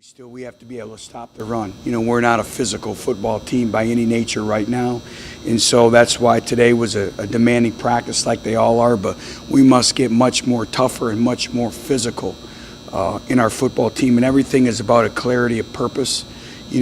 Still, we have to be able to stop the run. We're not a physical football team by any nature right now, and so that's why today was a demanding practice like they all are, but we must get much more tougher and much more physical in our football team, and everything is about a clarity of purpose,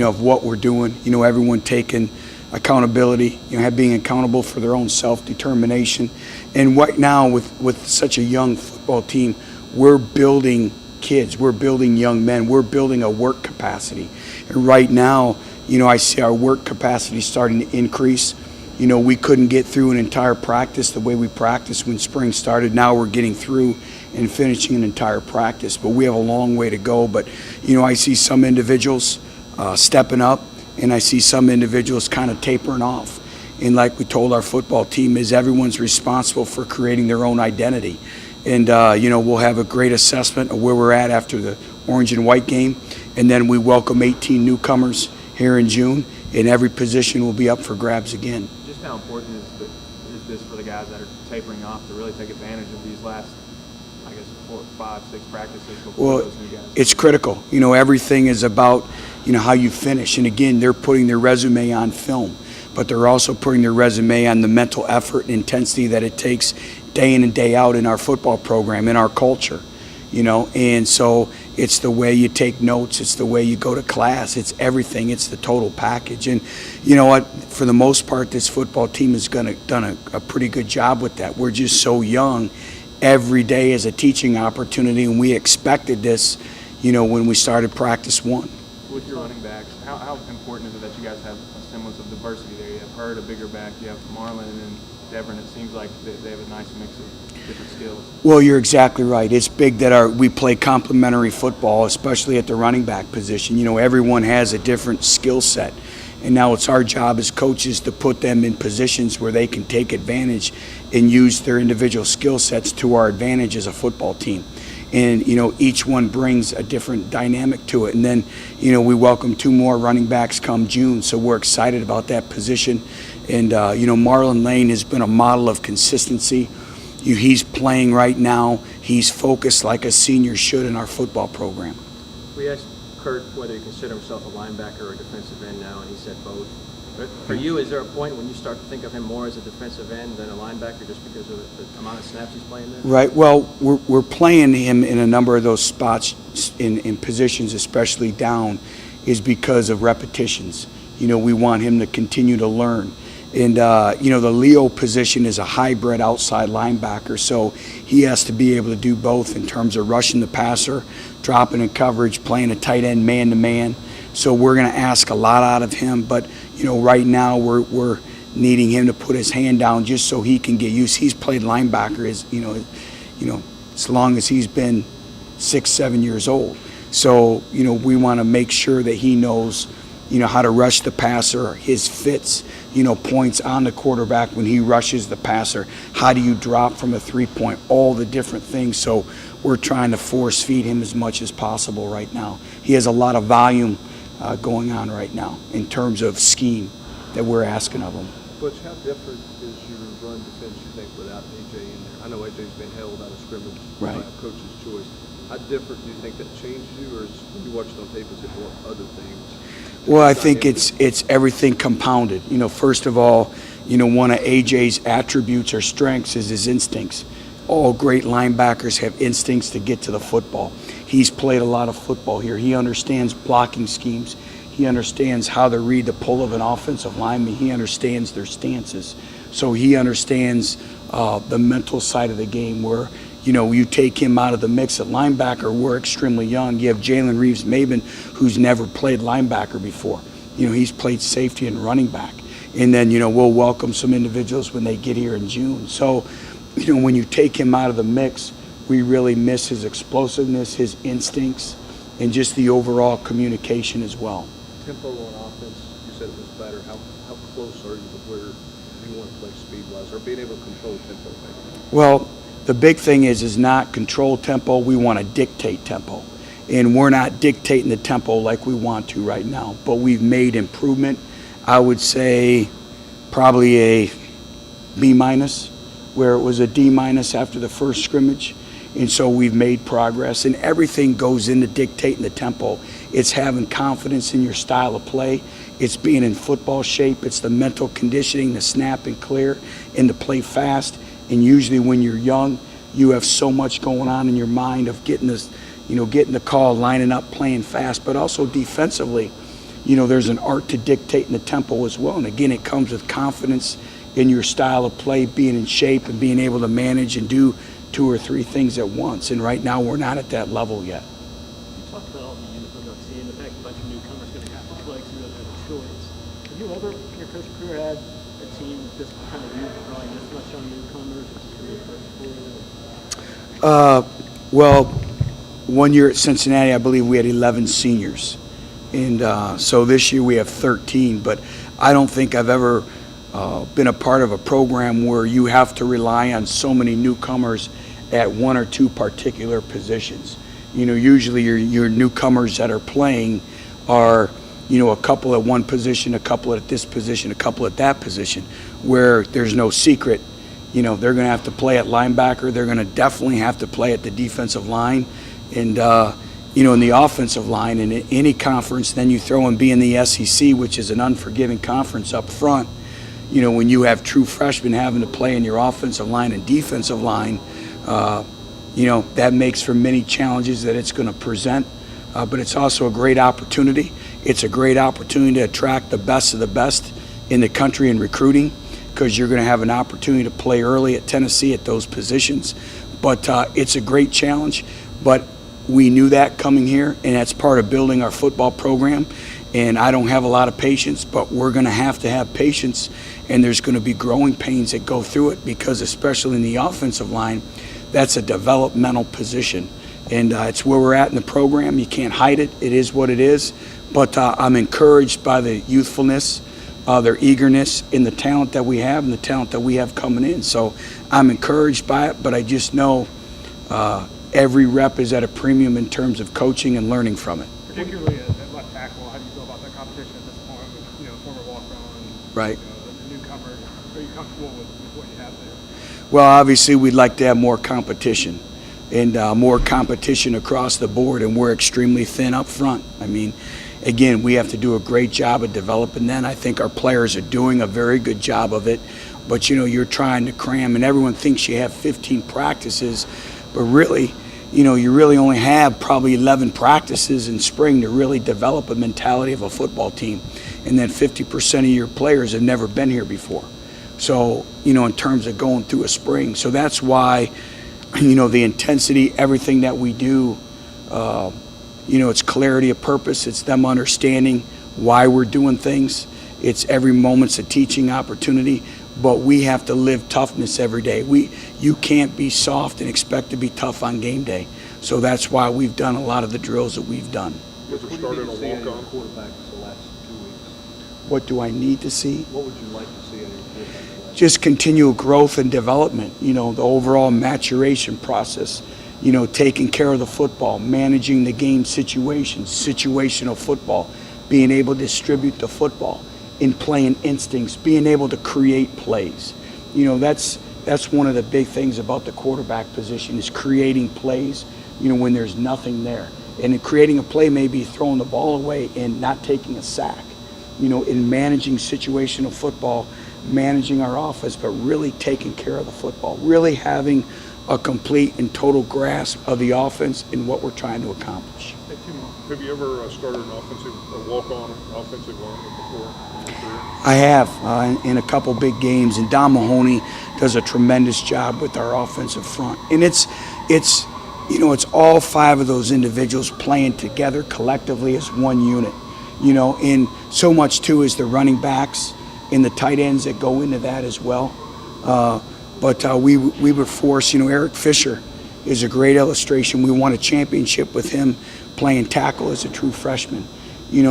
of what we're doing, everyone taking accountability, being accountable for their own self-determination. And right now with such a young football team, we're building kids, we're building young men, we're building a work capacity. And right now, I see our work capacity starting to increase. We couldn't get through an entire practice the way we practiced when spring started. Now we're getting through and finishing an entire practice, but we have a long way to go. But I see some individuals stepping up, and I see some individuals kind of tapering off. And like we told our football team, is everyone's responsible for creating their own identity. And, we'll have a great assessment of where we're at after the orange and white game. And then we welcome 18 newcomers here in June, and every position will be up for grabs again. Just how important is this for the guys that are tapering off to really take advantage of these last, 4, 5, 6 practices before those new guys? It's critical. Everything is about, how you finish. And again, they're putting their resume on film, but they're also putting their resume on the mental effort and intensity that it takes day in and day out in our football program, in our culture, and so it's the way you take notes, it's the way you go to class, it's everything, it's the total package. And you know what, for the most part, this football team has done a pretty good job with that. We're just so young. Every day is a teaching opportunity, and we expected this, when we started practice 1. With your running backs, how important is it that you guys have a semblance of diversity there? You have Hurd, a bigger back, you have Marlon, and then Devon. It seems like they have a nice mix of different skills. Well, you're exactly right. It's big that we play complementary football, especially at the running back position. Everyone has a different skill set, and now it's our job as coaches to put them in positions where they can take advantage and use their individual skill sets to our advantage as a football team. And each one brings a different dynamic to it. And then we welcome 2 more running backs come June, so we're excited about that position. And Marlon Lane has been a model of consistency. He's playing right now. He's focused like a senior should in our football program. We asked Kurt whether he considered himself a linebacker or a defensive end now, and he said both. But for you, is there a point when you start to think of him more as a defensive end than a linebacker just because of the amount of snaps he's playing there? Right. Well, we're playing him in a number of those spots in positions, especially down, is because of repetitions. We want him to continue to learn. And, the Leo position is a hybrid outside linebacker, so he has to be able to do both in terms of rushing the passer, dropping in coverage, playing a tight end man-to-man. So we're going to ask a lot out of him, but, right now we're needing him to put his hand down just so he can get used. He's played linebacker as long as he's been 6, 7 years old. So, we want to make sure that he knows how to rush the passer, his fits, points on the quarterback when he rushes the passer. How do you drop from a 3-point? All the different things. So we're trying to force feed him as much as possible right now. He has a lot of volume going on right now in terms of scheme that we're asking of him. Butch, how different is your run defense, you think, without A.J. in there? I know A.J.'s been held out of scrimmage by a coach's choice. How different do you think that changed you, or when you watched on tape, is it more other things? Well, I think it's everything compounded. First of all, one of A.J.'s attributes or strengths is his instincts. All great linebackers have instincts to get to the football. He's played a lot of football here. He understands blocking schemes. He understands how to read the pull of an offensive lineman. He understands their stances. So he understands the mental side of the game where, you take him out of the mix at linebacker. We're extremely young. You have Jalen Reeves-Maben, who's never played linebacker before. He's played safety and running back. And then, we'll welcome some individuals when they get here in June. So, when you take him out of the mix, we really miss his explosiveness, his instincts, and just the overall communication as well. Tempo on offense, you said it was better. How close are you to where you want to play speed-wise, or being able to control tempo maybe? Well, the big thing is not control tempo. We want to dictate tempo. And we're not dictating the tempo like we want to right now. But we've made improvement. I would say probably a B-, where it was a D- after the first scrimmage. And so we've made progress, and everything goes into dictating the tempo. It's having confidence in your style of play. It's being in football shape. It's the mental conditioning, the snap and clear, and to play fast. And usually when you're young, you have so much going on in your mind of getting this, getting the call, lining up, playing fast, but also defensively, there's an art to dictating the tempo as well. And again, it comes with confidence in your style of play, being in shape and being able to manage and do 2 or 3 things at once. And right now we're not at that level yet. You talked about all the uniform seeing the fact a bunch of newcomers going to have to play because you don't have a choice. Have you ever, in your coaching career, had a team this kind of relying this much on newcomers? Well, one year at Cincinnati, I believe we had 11 seniors. And so this year we have 13. But I don't think I've ever been a part of a program where you have to rely on so many newcomers at 1 or 2 particular positions. Usually your newcomers that are playing are, a couple at one position, a couple at this position, a couple at that position, where there's no secret. They're going to have to play at linebacker. They're going to definitely have to play at the defensive line and, in the offensive line. And in any conference, then you throw in being the SEC, which is an unforgiving conference up front. When you have true freshmen having to play in your offensive line and defensive line, that makes for many challenges that it's going to present. But it's also a great opportunity. It's a great opportunity to attract the best of the best in the country in recruiting, because you're going to have an opportunity to play early at Tennessee at those positions. But it's a great challenge. But we knew that coming here, and that's part of building our football program. And I don't have a lot of patience, but we're going to have patience, and there's going to be growing pains that go through it, because especially in the offensive line, that's a developmental position. And it's where we're at in the program. You can't hide it. It is what it is. But I'm encouraged by the youthfulness, their eagerness, in the talent that we have and the talent that we have coming in. So I'm encouraged by it, but I just know every rep is at a premium in terms of coaching and learning from it. Particularly at left tackle, how do you feel about that competition at this point with, former walk-on, Right. The newcomer? Are you comfortable with what you have there? Well, obviously we'd like to have more competition and more competition across the board, and we're extremely thin up front. I mean, again, we have to do a great job of developing that. I think our players are doing a very good job of it. But, you're trying to cram, and everyone thinks you have 15 practices, but really, you really only have probably 11 practices in spring to really develop a mentality of a football team. And then 50% of your players have never been here before. So, in terms of going through a spring. So that's why, the intensity, everything that we do, it's clarity of purpose. It's them understanding why we're doing things. It's every moment's a teaching opportunity, but we have to live toughness every day. You can't be soft and expect to be tough on game day. So that's why we've done a lot of the drills that we've done. Was it started a walk-on? Quarterbacks the last 2 weeks. What do I need to see? What would you like to see in your quarterback? Just continual growth and development, the overall maturation process, taking care of the football, managing the game situations, situational football, being able to distribute the football, in playing instincts, being able to create plays. That's one of the big things about the quarterback position, is creating plays, when there's nothing there. And in creating a play may be throwing the ball away and not taking a sack. In managing situational football, managing our offense, but really taking care of the football, really having a complete and total grasp of the offense and what we're trying to accomplish. Have you ever started a walk-on offensive lineman before in your career? I have in a couple big games, and Don Mahoney does a tremendous job with our offensive front. And it's all 5 of those individuals playing together collectively as one unit. And so much too is the running backs and the tight ends that go into that as well. But we were forced, Eric Fisher is a great illustration. We won a championship with him playing tackle as a true freshman.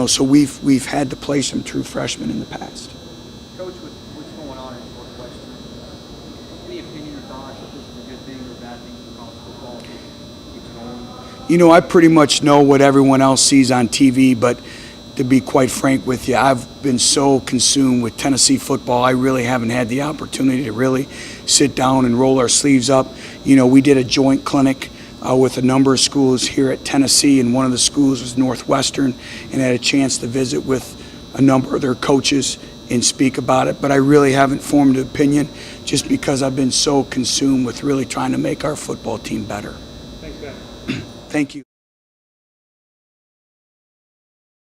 So we've had to play some true freshmen in the past. Coach, with what's going on in Northwestern, any opinion or thoughts if this is a good thing or a bad thing for college football? Keeps going. I pretty much know what everyone else sees on TV, but to be quite frank with you, I've been so consumed with Tennessee football, I really haven't had the opportunity to really sit down and roll our sleeves up. We did a joint clinic with a number of schools here at Tennessee, and one of the schools was Northwestern, and had a chance to visit with a number of their coaches and speak about it. But I really haven't formed an opinion just because I've been so consumed with really trying to make our football team better. Thanks, guys. Thank you.